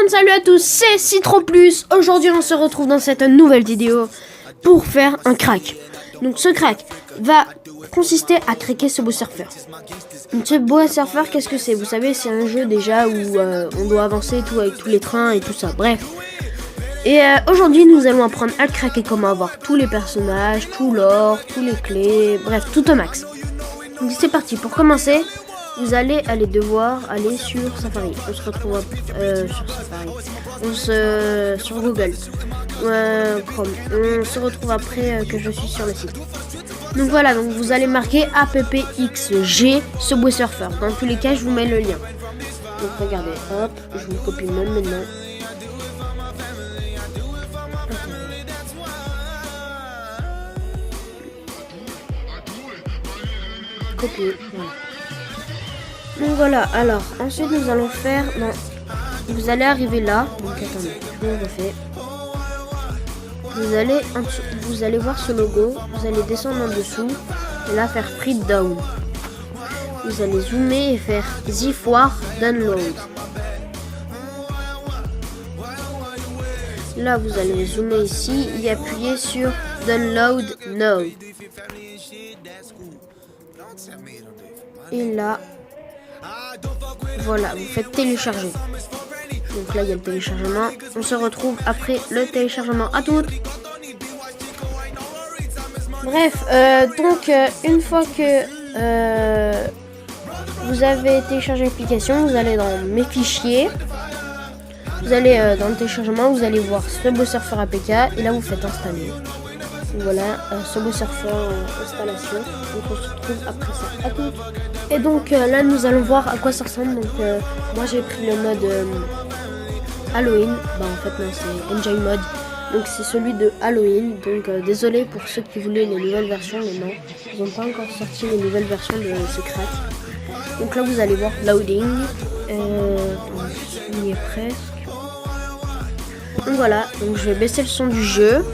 Salut à tous, c'est Citron Plus. Aujourd'hui on se retrouve dans cette nouvelle vidéo pour faire un crack. Donc ce crack va consister à craquer ce beau surfeur. Donc ce beau surfeur, qu'est-ce que c'est? Vous savez, c'est un jeu déjà où on doit avancer et tout avec tous les trains et tout ça, bref. Et aujourd'hui nous allons apprendre à craquer, comment avoir tous les personnages, tout l'or, tous les clés, bref, tout au max. Donc c'est parti, pour commencer vous allez devoir aller sur Safari. On se retrouve sur Safari. Sur Google. Chrome. On se retrouve après que je suis sur le site. Donc voilà, donc vous allez marquer appxg Subway Surfer. Dans tous les cas, je vous mets le lien. Donc regardez, hop, je vous copie même maintenant. Copier, voilà. Donc voilà, alors ensuite nous allons faire, vous allez arriver là, donc attendez, je vous refais. Vous allez voir ce logo, vous allez descendre en dessous et là faire print down. Vous allez zoomer et faire zip-war download. Là vous allez zoomer ici et appuyer sur download now. Et là, voilà, vous faites télécharger. Donc là il y a le téléchargement. On se retrouve après le téléchargement. À toutes. Bref, donc une fois que vous avez téléchargé l'application, vous allez dans mes fichiers. Vous allez dans le téléchargement, vous allez voir Subway Surfer APK et là vous faites installer. Donc voilà, Subway Surfer installation. Donc on se retrouve après ça. À toutes. Et donc là nous allons voir à quoi ça ressemble. Donc moi j'ai pris le mode Halloween. Bah en fait non, c'est Enjoy Mode. Donc c'est celui de Halloween. Donc désolé pour ceux qui voulaient les nouvelles versions, mais non, ils n'ont pas encore sorti les nouvelles versions de ce crack. Donc là vous allez voir loading. On y est presque. Donc voilà, donc je vais baisser le son du jeu.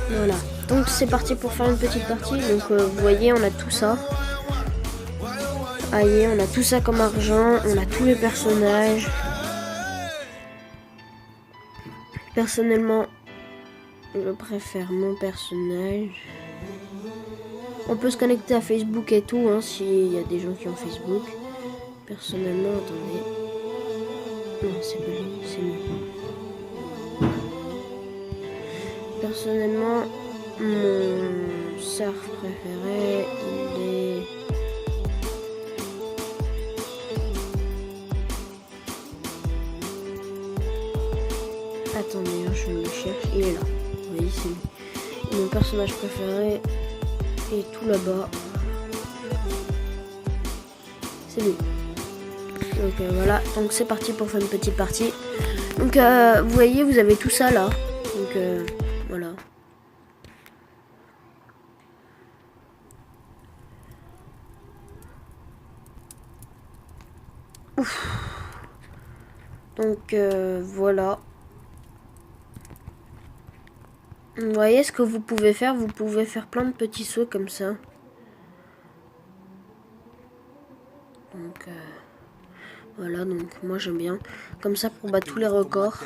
Voilà. Donc c'est parti pour faire une petite partie. Donc vous voyez, on a tout ça. Aïe, on a tout ça comme argent. On a tous les personnages. Personnellement, je préfère mon personnage. On peut se connecter à Facebook et tout, hein, s'il y a des gens qui ont Facebook. Personnellement, attendez. Non, c'est pas lui, c'est moi. Personnellement, mon surf préféré, il est... Attendez, je le cherche. Il est là. Vous voyez, c'est lui. Et mon personnage préféré est tout là-bas. C'est lui. Donc voilà. Donc c'est parti pour faire une petite partie. Donc vous voyez, vous avez tout ça là. Donc voilà. Ouf. Donc voilà. Vous voyez ce que vous pouvez faire? Vous pouvez faire plein de petits sauts comme ça. Donc voilà, donc moi j'aime bien. Comme ça pour battre tous les records.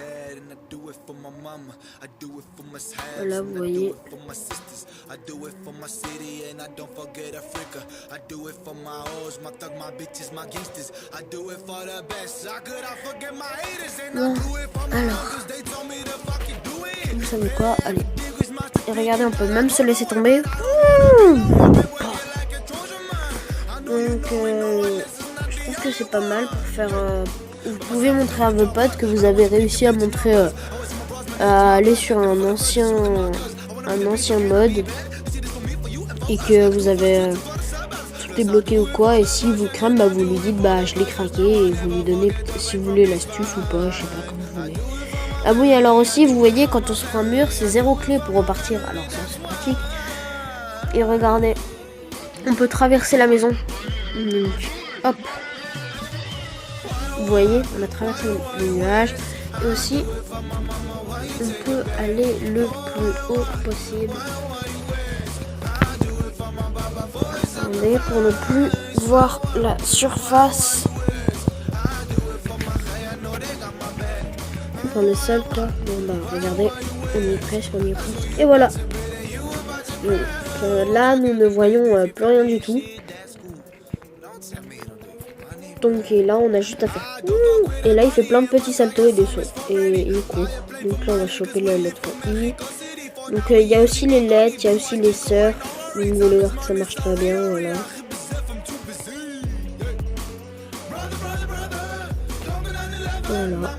Voilà, vous voyez. Bon, alors. Vous savez quoi? Allez. Et regardez, on peut même se laisser tomber. Donc, je trouve que c'est pas mal pour faire... vous pouvez montrer à vos potes que vous avez réussi à montrer... à aller sur un ancien mode. Et que vous avez... tout débloqué ou quoi. Et si vous crame, bah, vous lui dites, bah, je l'ai craqué. Et vous lui donnez, si vous voulez, l'astuce ou pas. Je sais pas, comme vous voulez. Ah oui, alors aussi, vous voyez, quand on se prend un mur, c'est 0 clé pour repartir. Alors ça, c'est pratique. Et regardez, on peut traverser la maison. Donc, hop. Vous voyez, on a traversé les nuages. Et aussi, on peut aller le plus haut possible. Attendez, pour ne plus voir la surface. Enfin, le sol, toi. Bon, bah, regardez, on y est presque, on y est presque. Et voilà. Donc, là, nous ne voyons plus rien du tout. Donc, et là, on a juste à faire. Et là, il fait plein de petits saltos et des sauts. Et il court. Donc là, on va choper la lettre I. Donc, il y a aussi les lettres, il y a aussi les surfs. Donc, vous voulez voir que ça marche très bien, voilà. Voilà.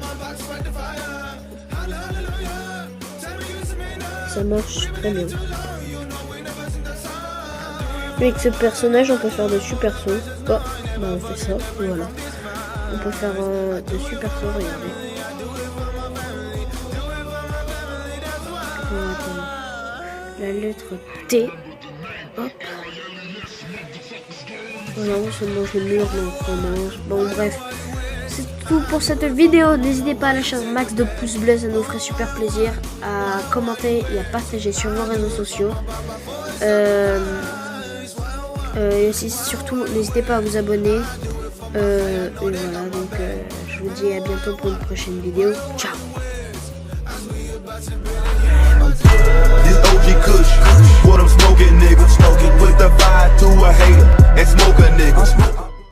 Ça marche très bien. Avec ce personnage, on peut faire de super sauts. Oh, bah on fait ça, voilà. On peut faire de super sauts, regardez. Voilà, la lettre T. Hop. Voilà, on se mange le mur, donc on mange. Bon, bref. C'est tout pour cette vidéo. N'hésitez pas à lâcher un max de pouces bleus, ça nous ferait super plaisir. À commenter et à partager sur vos réseaux sociaux. Et aussi, surtout, n'hésitez pas à vous abonner. Et voilà, donc je vous dis à bientôt pour une prochaine vidéo. Ciao. This OG Kush, what I'm smoking, nigga. Put the fire to a hater and smoke a nigga.